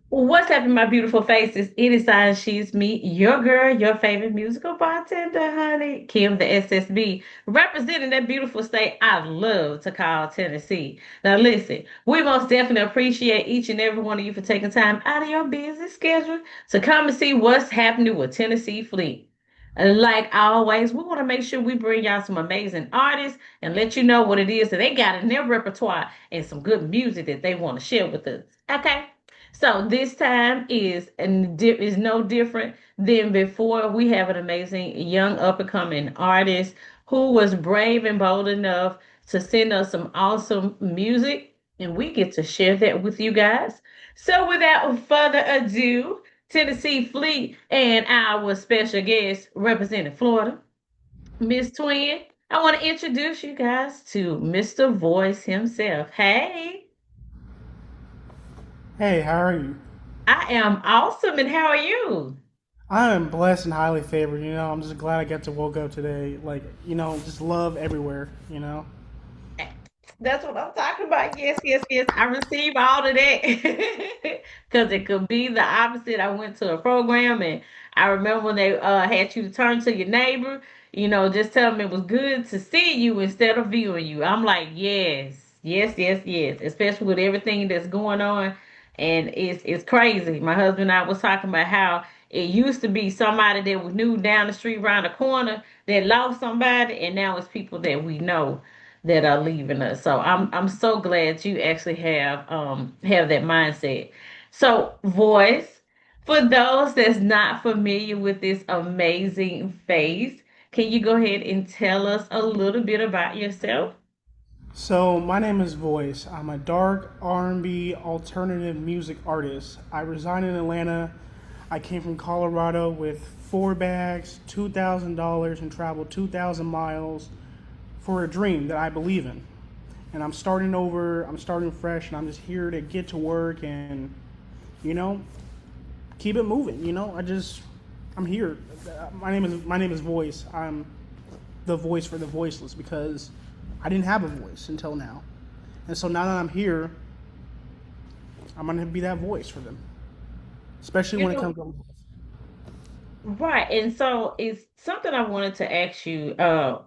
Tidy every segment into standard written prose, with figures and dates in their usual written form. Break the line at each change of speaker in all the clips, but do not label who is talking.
What's happening, my beautiful faces? It is I, she's me, your girl, your favorite musical bartender, honey, Kim the SSB, representing that beautiful state I love to call Tennessee. Now, listen, we most definitely appreciate each and every one of you for taking time out of your busy schedule to come and see what's happening with Tennessee Fleet. And like always, we want to make sure we bring y'all some amazing artists and let you know what it is that they got in their repertoire and some good music that they want to share with us. Okay? So this time is no different than before. We have an amazing young up and coming artist who was brave and bold enough to send us some awesome music, and we get to share that with you guys. So without further ado, Tennessee Fleet and our special guest representing Florida, Miss Twin. I want to introduce you guys to Mr. Voice himself. Hey,
Hey, how are you?
I am awesome, and how are you?
I am blessed and highly favored. I'm just glad I got to woke up today. Just love everywhere.
That's what I'm talking about. Yes, yes, yes. I receive all of that. Because it could be the opposite. I went to a program and I remember when they had you to turn to your neighbor, just tell them it was good to see you instead of viewing you. I'm like, yes, yes, yes, yes. Especially with everything that's going on. And it's crazy. My husband and I was talking about how it used to be somebody that we knew down the street around the corner that lost somebody, and now it's people that we know that are leaving us. So I'm so glad you actually have that mindset. So voice, for those that's not familiar with this amazing face, can you go ahead and tell us a little bit about yourself?
So my name is Voice. I'm a dark R&B alternative music artist. I reside in Atlanta. I came from Colorado with 4 bags, $2,000, and traveled 2,000 miles for a dream that I believe in. And I'm starting over. I'm starting fresh, and I'm just here to get to work and you know keep it moving. I'm here. My name is Voice. I'm the voice for the voiceless because I didn't have a voice until now, and so now that I'm here, I'm gonna be that voice for them, especially
You
when it
know,
comes to.
right. And so it's something I wanted to ask you.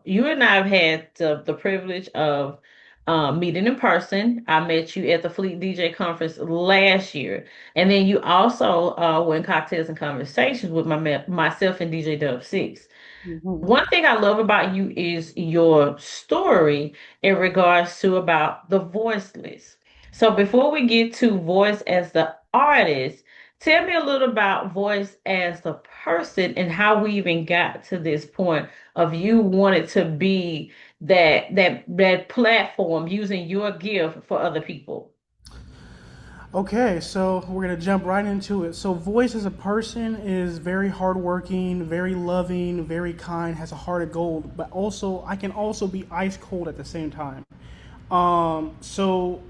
You and I have had the privilege of meeting in person. I met you at the Fleet DJ conference last year. And then you also were in cocktails and conversations with myself and DJ Dub Six.
Mhm.
One thing I love about you is your story in regards to about the voiceless. So before we get to voice as the artist, tell me a little about voice as the person and how we even got to this point of you wanted to be that platform using your gift for other people.
Okay, so we're gonna jump right into it. So, Voice as a person is very hardworking, very loving, very kind, has a heart of gold, but also I can also be ice cold at the same time. So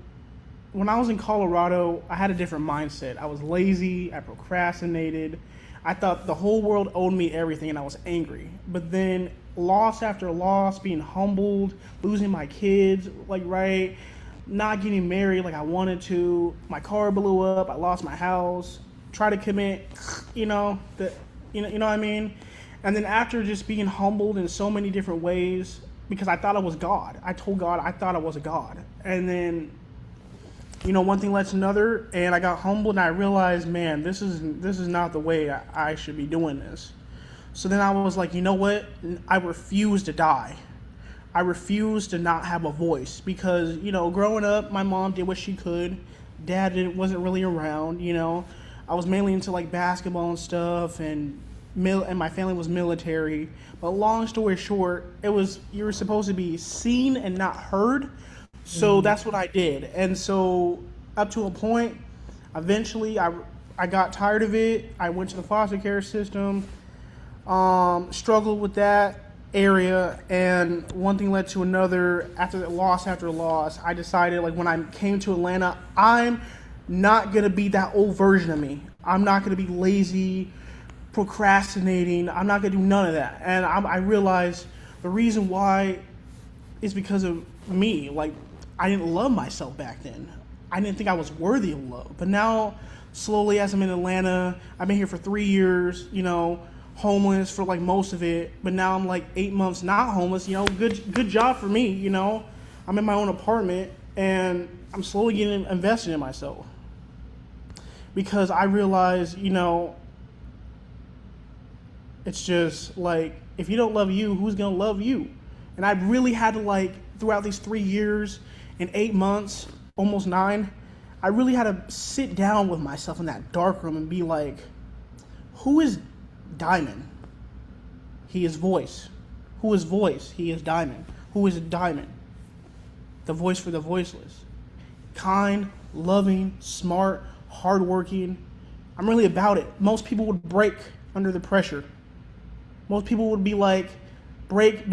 when I was in Colorado, I had a different mindset. I was lazy, I procrastinated. I thought the whole world owed me everything and I was angry. But then loss after loss, being humbled, losing my kids, like right, not getting married like I wanted to. My car blew up, I lost my house, tried to commit, the you know what I mean? And then after just being humbled in so many different ways because I thought I was God. I told God I thought I was a God. And then one thing led to another, and I got humbled, and I realized, man, this is not the way I should be doing this. So then I was like, you know what? I refuse to die. I refuse to not have a voice because growing up, my mom did what she could. Dad wasn't really around. I was mainly into like basketball and stuff, and my family was military. But long story short, it was you were supposed to be seen and not heard. So
Mhm.
that's what I did. And so up to a point, eventually I got tired of it. I went to the foster care system, struggled with that area, and one thing led to another. After loss, I decided like when I came to Atlanta, I'm not gonna be that old version of me. I'm not gonna be lazy, procrastinating. I'm not gonna do none of that. And I realized the reason why is because of me. Like I didn't love myself back then. I didn't think I was worthy of love. But now, slowly, as I'm in Atlanta, I've been here for 3 years, homeless for like most of it. But now I'm like 8 months not homeless, good job for me, I'm in my own apartment and I'm slowly getting invested in myself. Because I realize, it's just like, if you don't love you, who's gonna love you? And I really had to, like, throughout these 3 years and 8 months, almost nine, I really had to sit down with myself in that dark room and be like, who is Diamond? He is voice. Who is voice? He is Diamond. Who is Diamond? The voice for the voiceless. Kind, loving, smart, hardworking. I'm really about it. Most people would break under the pressure. Most people would be like, break,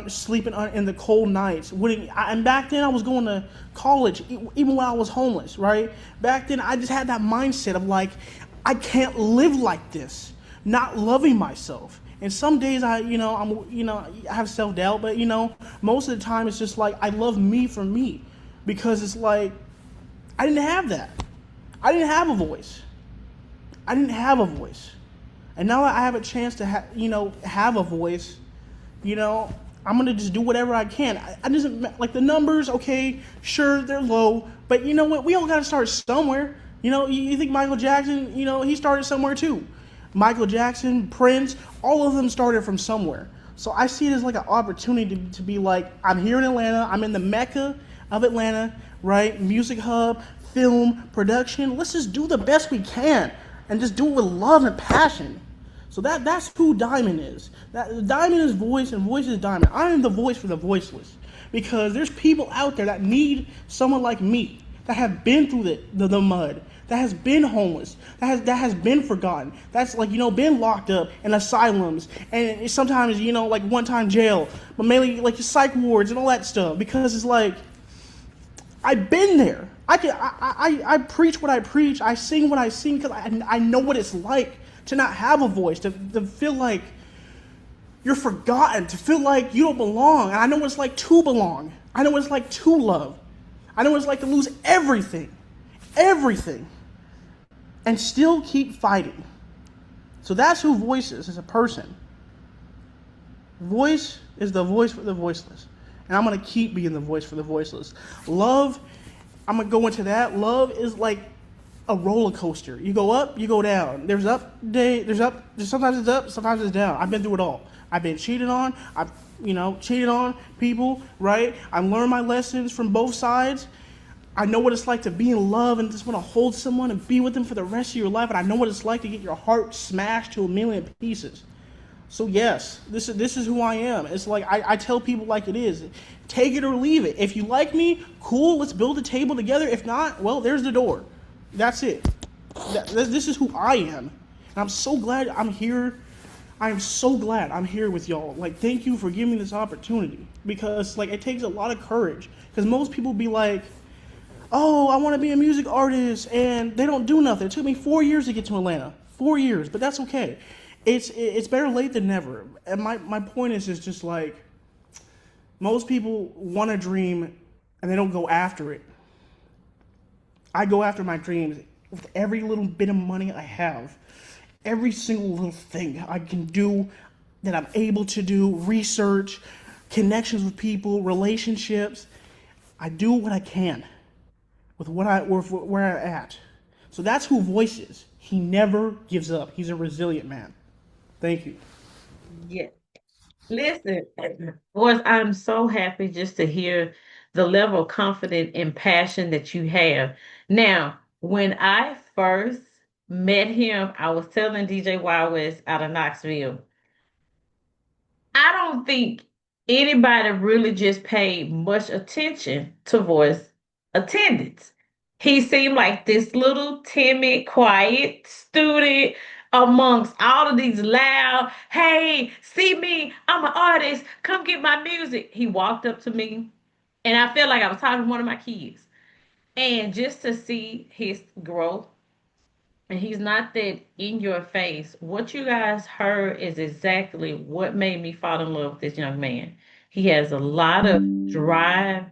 sleeping in the cold nights. And back then I was going to college, even when I was homeless, right? Back then I just had that mindset of like, I can't live like this, not loving myself. And some days I have self doubt, but most of the time it's just like I love me for me, because it's like I didn't have that. I didn't have a voice. I didn't have a voice. And now that I have a chance to have a voice, I'm gonna just do whatever I can. I just like the numbers. Okay, sure they're low, but you know what? We all gotta start somewhere. You think Michael Jackson? He started somewhere too. Michael Jackson, Prince, all of them started from somewhere. So I see it as like an opportunity to be like, I'm here in Atlanta. I'm in the mecca of Atlanta, right? Music hub, film, production. Let's just do the best we can and just do it with love and passion. So that's who Diamond is. Diamond is voice and voice is Diamond. I am the voice for the voiceless, because there's people out there that need someone like me, that have been through the mud, that has been homeless, that has been forgotten, that's like been locked up in asylums, and sometimes like one time jail, but mainly like psych wards and all that stuff, because it's like I've been there. I preach what I preach. I sing what I sing because I know what it's like to not have a voice, to feel like you're forgotten, to feel like you don't belong. And I know what it's like to belong. I know what it's like to love. I know what it's like to lose everything, and still keep fighting. So that's who voice is as a person. Voice is the voice for the voiceless. And I'm going to keep being the voice for the voiceless. Love, I'm going to go into that. Love is like a roller coaster. You go up, you go down. There's sometimes it's up, sometimes it's down. I've been through it all. I've been cheated on. I've cheated on people, right? I learned my lessons from both sides. I know what it's like to be in love and just want to hold someone and be with them for the rest of your life. And I know what it's like to get your heart smashed to a million pieces. So yes, this is who I am. It's like I tell people like it is. Take it or leave it. If you like me, cool, let's build a table together. If not, well, there's the door. That's it. This is who I am. And I'm so glad I'm here. I am so glad I'm here with y'all. Like, thank you for giving me this opportunity. Because like it takes a lot of courage. Because most people be like, oh, I want to be a music artist, and they don't do nothing. It took me 4 years to get to Atlanta. 4 years, but that's okay. It's better late than never. And my point is just like, most people want a dream and they don't go after it. I go after my dreams with every little bit of money I have, every single little thing I can do, that I'm able to do, research, connections with people, relationships. I do what I can with where I'm at. So that's who Voice is. He never gives up. He's a resilient man. Thank you.
Yeah. Listen, boys, I'm so happy just to hear the level of confidence and passion that you have. Now, when I first met him, I was telling DJ Wild West out of Knoxville, I don't think anybody really just paid much attention to voice attendance. He seemed like this little timid, quiet student amongst all of these loud, hey, see me, I'm an artist, come get my music. He walked up to me, and I felt like I was talking to one of my kids. And just to see his growth, and he's not that in your face. What you guys heard is exactly what made me fall in love with this young man. He has a lot of drive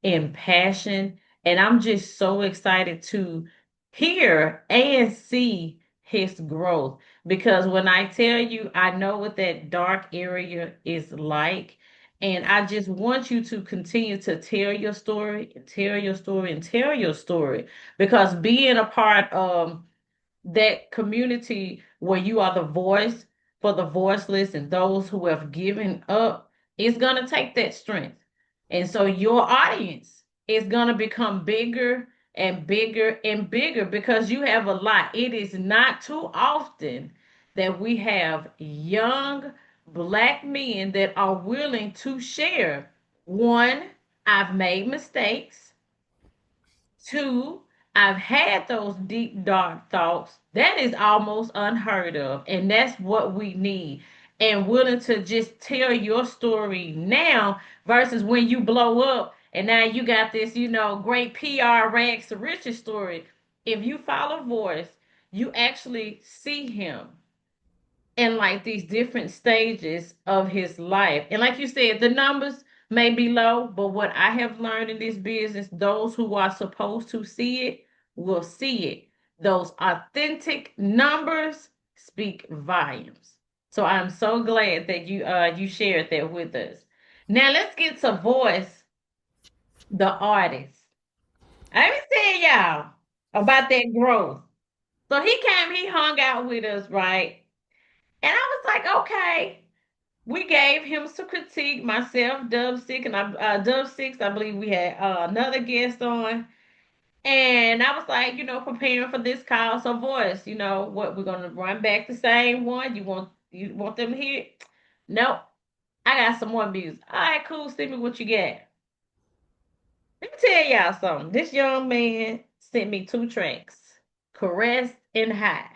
and passion, And I'm just so excited to hear and see his growth because when I tell you, I know what that dark area is like. And I just want you to continue to tell your story, and tell your story, and tell your story because being a part of that community where you are the voice for the voiceless and those who have given up is going to take that strength. And so your audience is going to become bigger and bigger and bigger because you have a lot. It is not too often that we have young black men that are willing to share. One, I've made mistakes. Two, I've had those deep, dark thoughts. That is almost unheard of. And that's what we need. And willing to just tell your story now versus when you blow up and now you got this, great PR rags to riches story. If you follow voice, you actually see him in like these different stages of his life. And like you said, the numbers may be low, but what I have learned in this business, those who are supposed to see it will see it. Those authentic numbers speak volumes. So I'm so glad that you shared that with us. Now let's get to voice the artist. Let me tell y'all about that growth. So he came, he hung out with us, right? And I was like, okay, we gave him some critique. Myself, Dub Six, and Dub Six. I believe we had another guest on, and I was like, preparing for this call. So, voice, what we're gonna run back the same one. You want them here? Nope. I got some more music. All right, cool. Send me what you got. Let me tell y'all something. This young man sent me two tracks, "Caress" and "High."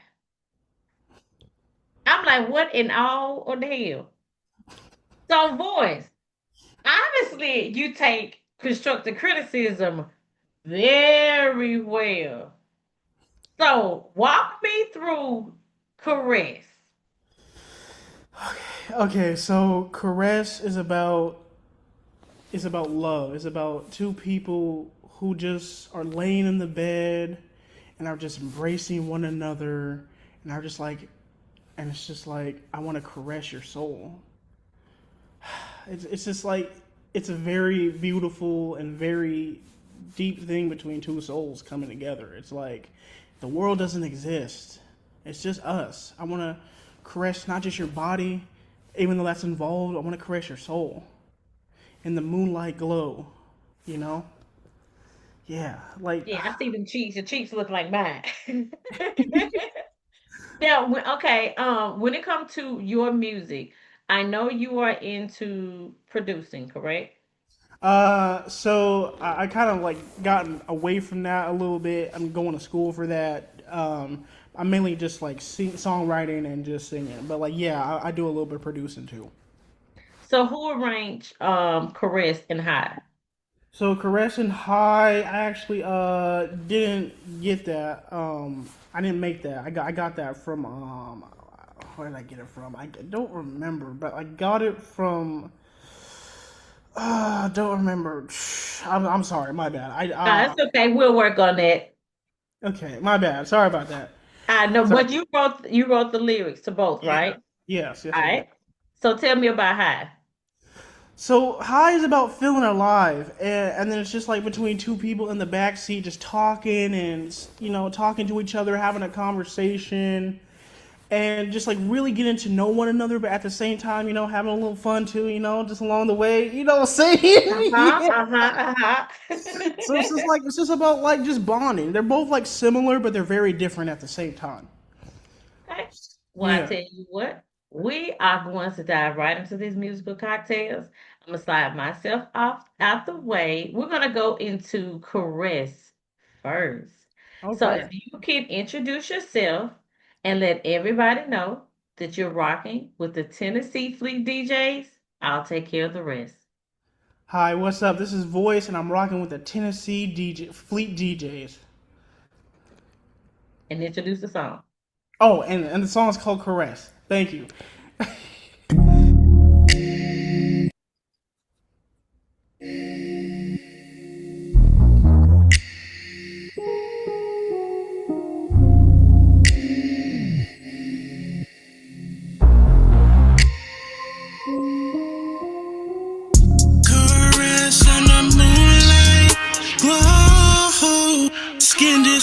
I'm like, what in all of the hell? So, voice. Honestly, you take constructive criticism very well. So walk me through caress.
Okay, so caress is about love. It's about two people who just are laying in the bed and are just embracing one another and are just like, and it's just like, I want to caress your soul. It's just like, it's a very beautiful and very deep thing between two souls coming together. It's like the world doesn't exist. It's just us. I want to caress not just your body, even though that's involved. I want to caress your soul in the moonlight glow. You know? Yeah, like
Yeah, I see them cheeks. Your cheeks look like mine. Now, okay, when it comes to your music, I know you are into producing, correct?
so I kind of like gotten away from that a little bit. I'm going to school for that. I'm mainly just like songwriting and just singing. But like, yeah, I do a little bit of producing too.
So who arranged Caress and High?
So Caress and High, I actually didn't get that. I didn't make that. I got that from where did I get it from? I don't remember, but I got it from don't remember. I'm sorry, my bad.
It's okay. We'll work on that.
Okay, my bad. Sorry about that.
I know,
So
but you wrote the lyrics to both,
yeah,
right?
yes,
All
I did.
right. So tell me about High.
So high is about feeling alive, and then it's just like between two people in the back seat, just talking and talking to each other, having a conversation, and just like really getting to know one another, but at the same time, having a little fun too, just along the way. You know what I'm saying?
Uh-huh,
Yeah.
uh-huh,
So it's just
uh-huh.
like it's just about like just bonding. They're both like similar, but they're very different at the same time.
Okay. Well, I
Yeah.
tell you what, we are going to dive right into these musical cocktails. I'm gonna slide myself off out the way. We're gonna go into caress first. So if
Okay.
you can introduce yourself and let everybody know that you're rocking with the Tennessee Fleet DJs, I'll take care of the rest.
Hi, what's up? This is Voice, and I'm rocking with the Tennessee Fleet DJs.
And introduce the song.
Oh, and the song is called Caress. Thank you.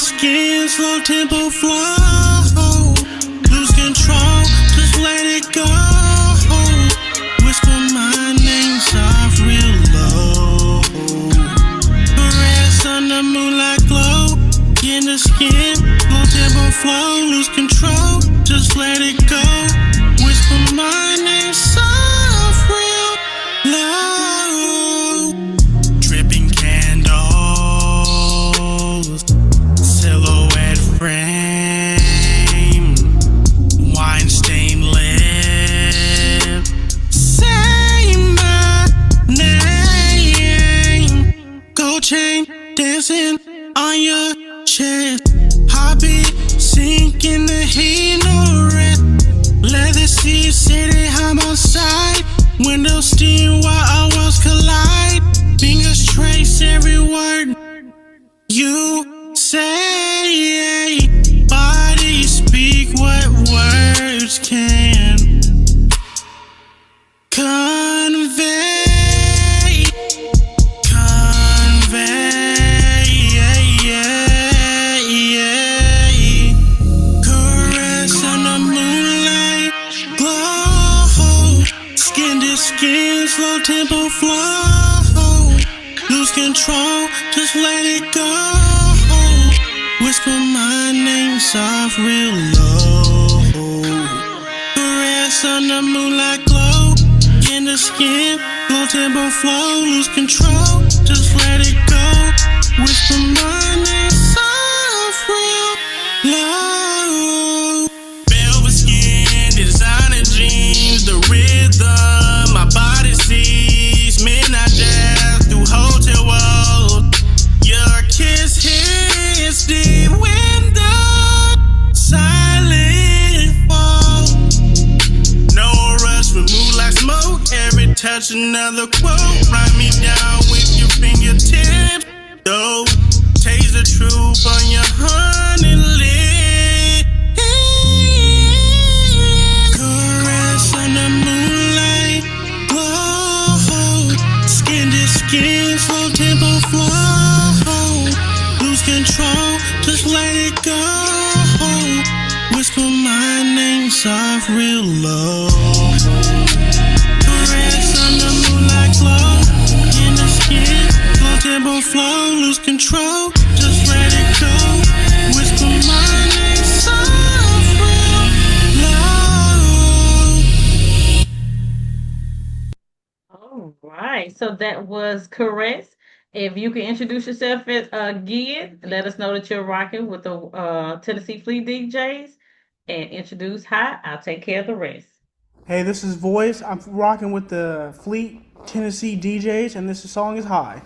skin, slow tempo flow. Lose control, just let it go. Whisper my name soft, real low. Caress on the moonlight glow. In the skin, slow tempo flow. Lose control, just let it go. Whisper my name soft, real low. Dripping candles, silhouette frame, wine stained lip. Say my name. Gold chain dancing on your chest. Heartbeat sinking the heat, no rest. Leather seats sitting high outside. Windows steam while our worlds collide. Fingers trace every word you say. Body speak what words can convey. Caress on the moonlight glow. Skin to skin, slow tempo flow. Lose control, just let it go. Whisper my name soft, real low. Caress on the moonlight glow. In the skin, slow tempo flow. Lose control, just let it go. Whisper my name soft, real low. Velvet skin, designer jeans, the rhythm my body sees. Midnight jazz through hotel walls. Your kiss hits the window. Silent fall. No rush, we move like smoke. Every touch another quote. Write me down with your fingertips. Though, taste the truth on your honey lip. Caress on the moonlight glow. Skin to skin, slow tempo flow. Lose control, just let it go. Whisper my name soft, real low. Caress on the moonlight glow. In the skin, slow tempo flow. Lose control, just let it go. Whisper my name soft, real low.
All right. So that was Caress. If you can introduce yourself again, let us know that you're rocking with the Tennessee Fleet DJs and introduce hi. I'll take care of the rest.
Hey, this is Voice. I'm rocking with the Fleet Tennessee DJs, and this song is High.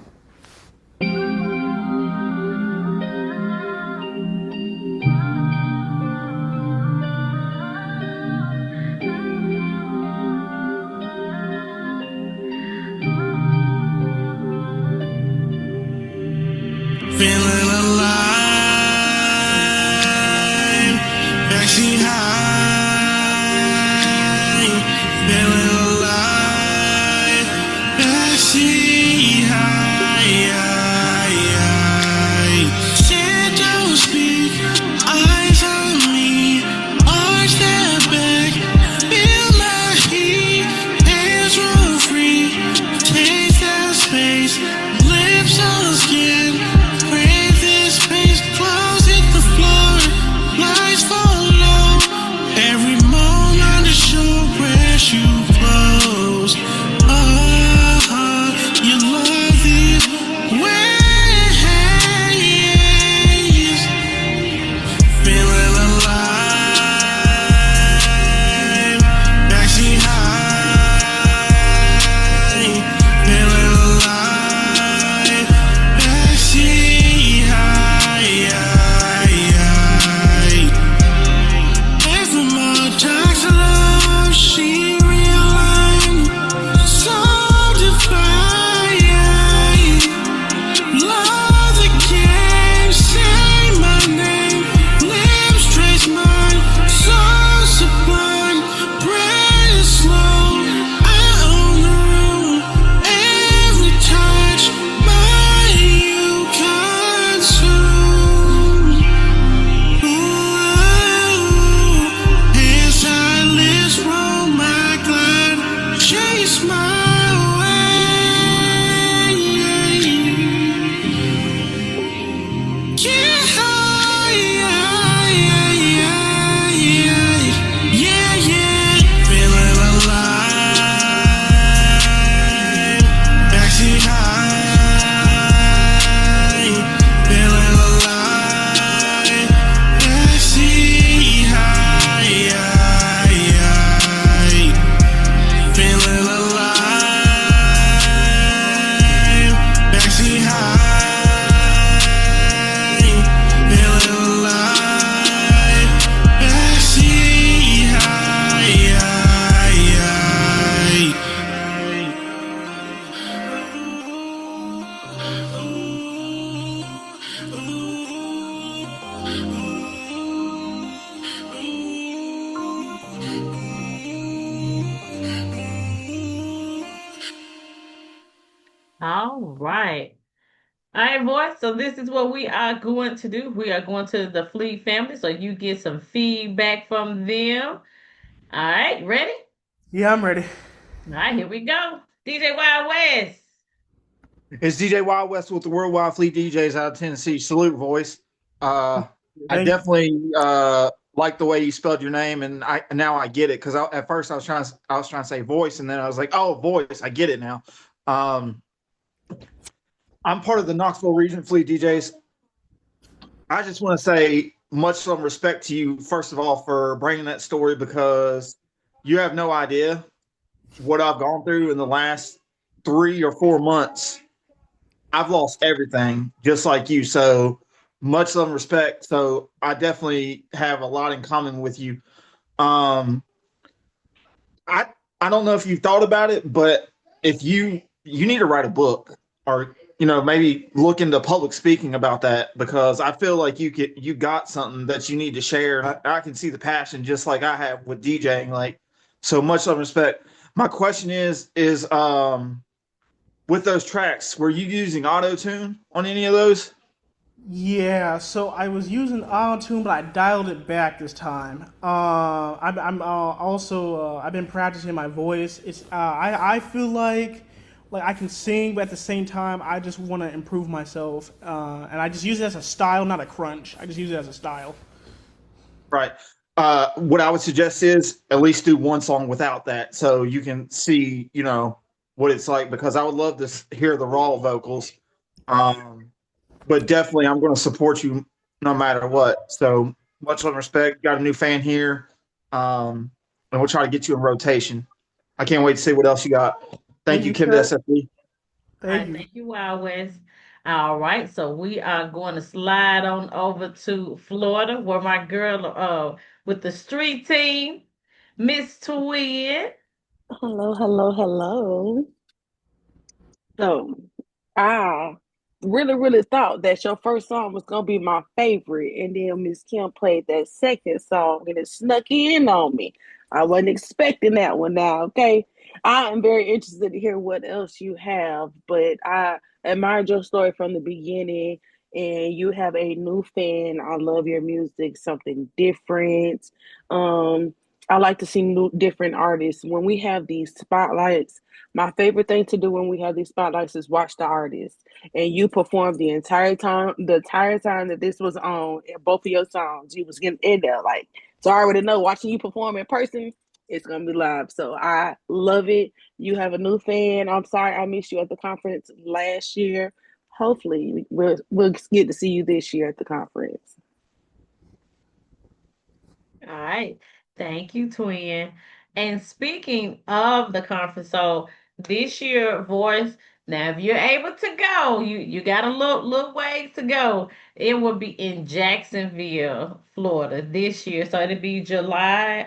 Feeling alive, backseat high. Feeling alive, backseat high.
All right. All right, boys. So this is what we are going to do. We are going to the Fleet family, so you get some feedback from them. All right, ready?
Yeah, I'm ready.
All right, here we go. DJ Wild West.
It's DJ Wild West with the Worldwide Fleet DJs out of Tennessee. Salute, voice. I
Thank you.
definitely like the way you spelled your name, and I now I get it because at first I was trying to say voice, and then I was like, oh, voice. I get it now. Um, I'm part of the Knoxville Region Fleet DJs. I just want to say much love and respect to you, first of all, for bringing that story because you have no idea what I've gone through in the last 3 or 4 months. I've lost everything just like you. So much love and respect. So I definitely have a lot in common with you. Um, I I don't know if you've thought about it, but if you need to write a book or maybe look into public speaking about that because I feel like you got something that you need to share. And I can see the passion just like I have with DJing. Like so much love and respect. My question is with those tracks, were you using auto tune on any of those?
Yeah, so I was using auto-tune, but I dialed it back this time. I'm also I've been practicing my voice. I feel like I can sing, but at the same time I just want to improve myself, and I just use it as a style, not a crunch. I just use it as a style.
Right. What I would suggest is at least do one song without that, so you can see, what it's like. Because I would love to hear the raw vocals. Um, but definitely, I'm going to support you no matter what. So much love and respect. Got a new fan here, and we'll try to get you in rotation. I can't wait to see what else you got. Thank
Thank
you,
you,
Kim to
sir.
SFB.
All
Thank
right,
you.
thank you, Wild West. All right, so we are going to slide on over to Florida, where my girl, with the street team, Miss Twin.
Hello, hello, hello. So, I really thought that your first song was gonna be my favorite, and then Miss Kim played that second song, and it snuck in on me. I wasn't expecting that one. Now, okay, I am very interested to hear what else you have, but I admired your story from the beginning, and you have a new fan. I love your music, something different. Um, I like to see new, different artists when we have these spotlights. My favorite thing to do when we have these spotlights is watch the artist. And you performed the entire time that this was on in both of your songs. You was getting in there. Like, so I already know watching you perform in person, it's gonna be live. So I love it. You have a new fan. I'm sorry I missed you at the conference last year. Hopefully we'll get to see you this year at the conference.
All right. Thank you, twin. And speaking of the conference, so this year, voice, now if you're able to go, you got a little ways to go. It will be in Jacksonville, Florida this year. So it'll be July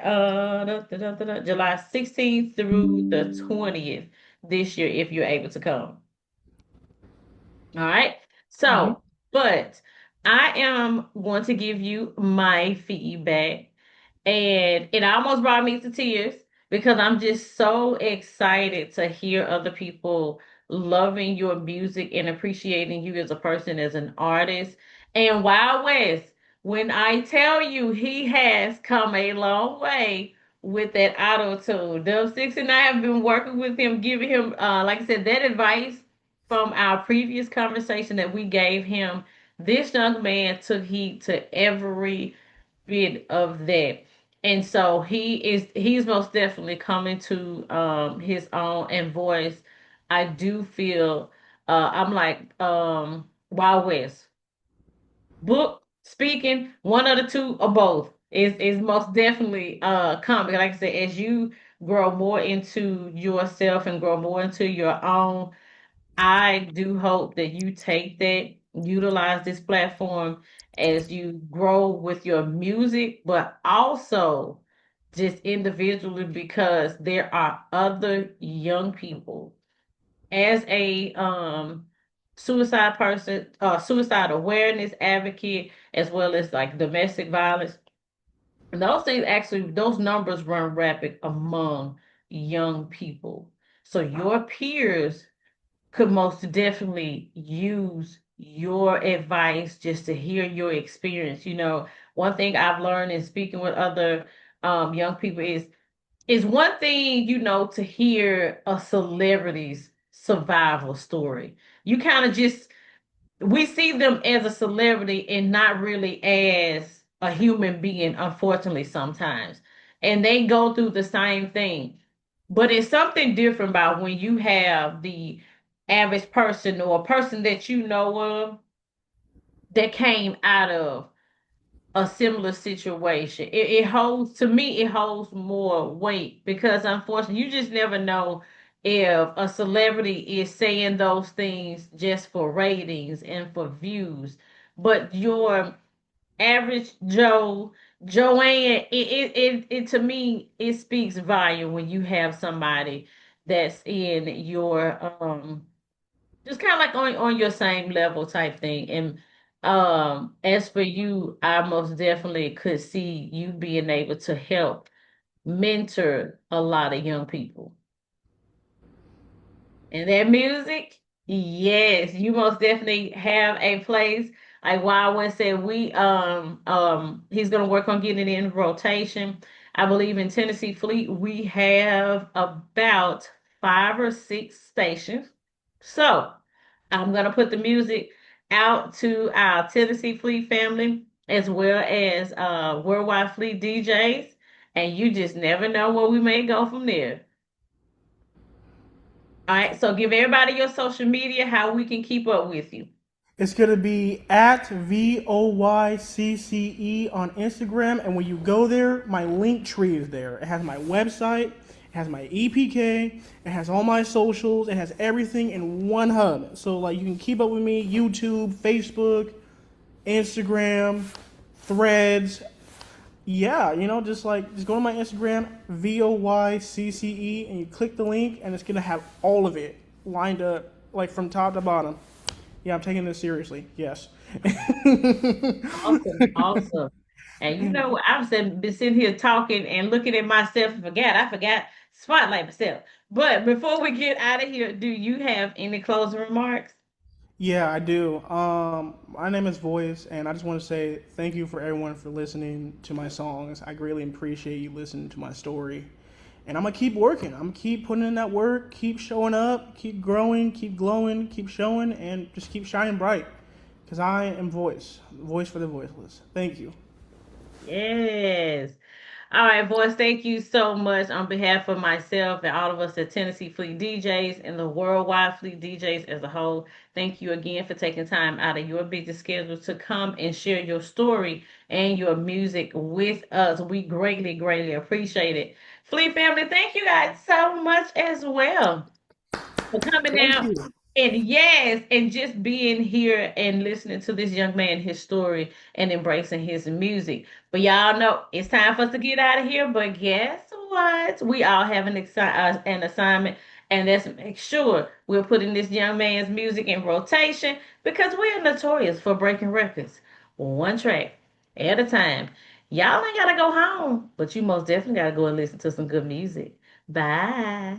16th through the 20th this year if you're able to come. All right.
Mhm.
So, but I am going to give you my feedback, and it almost brought me to tears because I'm just so excited to hear other people loving your music and appreciating you as a person, as an artist. And Wild West, when I tell you he has come a long way with that auto tune, Dub Six and I have been working with him, giving him, like I said, that advice from our previous conversation that we gave him. This young man took heed to every bit of that. And so he's most definitely coming to his own and voice. I do feel I'm like Wild West. Book, speaking, one of the two or both is most definitely coming. Like I said, as you grow more into yourself and grow more into your own, I do hope that you take that, utilize this platform as you grow with your music, but also just individually because there are other young people as a suicide awareness advocate, as well as like domestic violence. And those things actually, those numbers run rapid among young people. So your peers could most definitely use your advice just to hear your experience. One thing I've learned in speaking with other young people is one thing, to hear a celebrity's survival story. You kind of just we see them as a celebrity and not really as a human being, unfortunately, sometimes. And they go through the same thing. But it's something different about when you have the average person or a person that you know of that came out of a similar situation. It holds, to me, it holds more weight because unfortunately, you just never know if a celebrity is saying those things just for ratings and for views. But your average Joanne, it to me, it speaks volume when you have somebody that's in your just kind of like on your same level type thing. And as for you, I most definitely could see you being able to help mentor a lot of young people. And that music, yes, you most definitely have a place. Like Wildwood said, he's gonna work on getting it in rotation. I believe in Tennessee Fleet, we have about 5 or 6 stations. So I'm gonna put the music out to our Tennessee Fleet family as well as Worldwide Fleet DJs, and you just never know where we may go from there. All right, so give everybody your social media, how we can keep up with you.
It's going to be at VOYCCE on Instagram. And when you go there, my link tree is there. It has my website, it has my EPK, it has all my socials, it has everything in one hub. So, like, you can keep up with me YouTube, Facebook, Instagram, Threads. Yeah, just go to my Instagram, VOYCCE, and you click the link, and it's going to have all of it lined up, like from top to bottom. Yeah, I'm taking this seriously. Yes.
Awesome, awesome. And been sitting here talking and looking at myself and I forgot spotlight myself. But before we get out of here, do you have any closing remarks?
Yeah, I do. My name is Voice, and I just want to say thank you for everyone for listening to my songs. I greatly appreciate you listening to my story. And I'm going to keep working. I'm going to keep putting in that work, keep showing up, keep growing, keep glowing, keep showing, and just keep shining bright. Because I am Voice for the voiceless. Thank you.
Yes. All right, boys, thank you so much on behalf of myself and all of us at Tennessee Fleet DJs and the worldwide Fleet DJs as a whole. Thank you again for taking time out of your busy schedule to come and share your story and your music with us. We greatly, greatly appreciate it. Fleet family, thank you guys so much as well for coming
Thank
down.
you.
And yes, and just being here and listening to this young man, his story, and embracing his music. But y'all know it's time for us to get out of here. But guess what? We all have an assignment, and that's make sure we're putting this young man's music in rotation because we're notorious for breaking records, one track at a time. Y'all ain't gotta go home, but you most definitely gotta go and listen to some good music. Bye.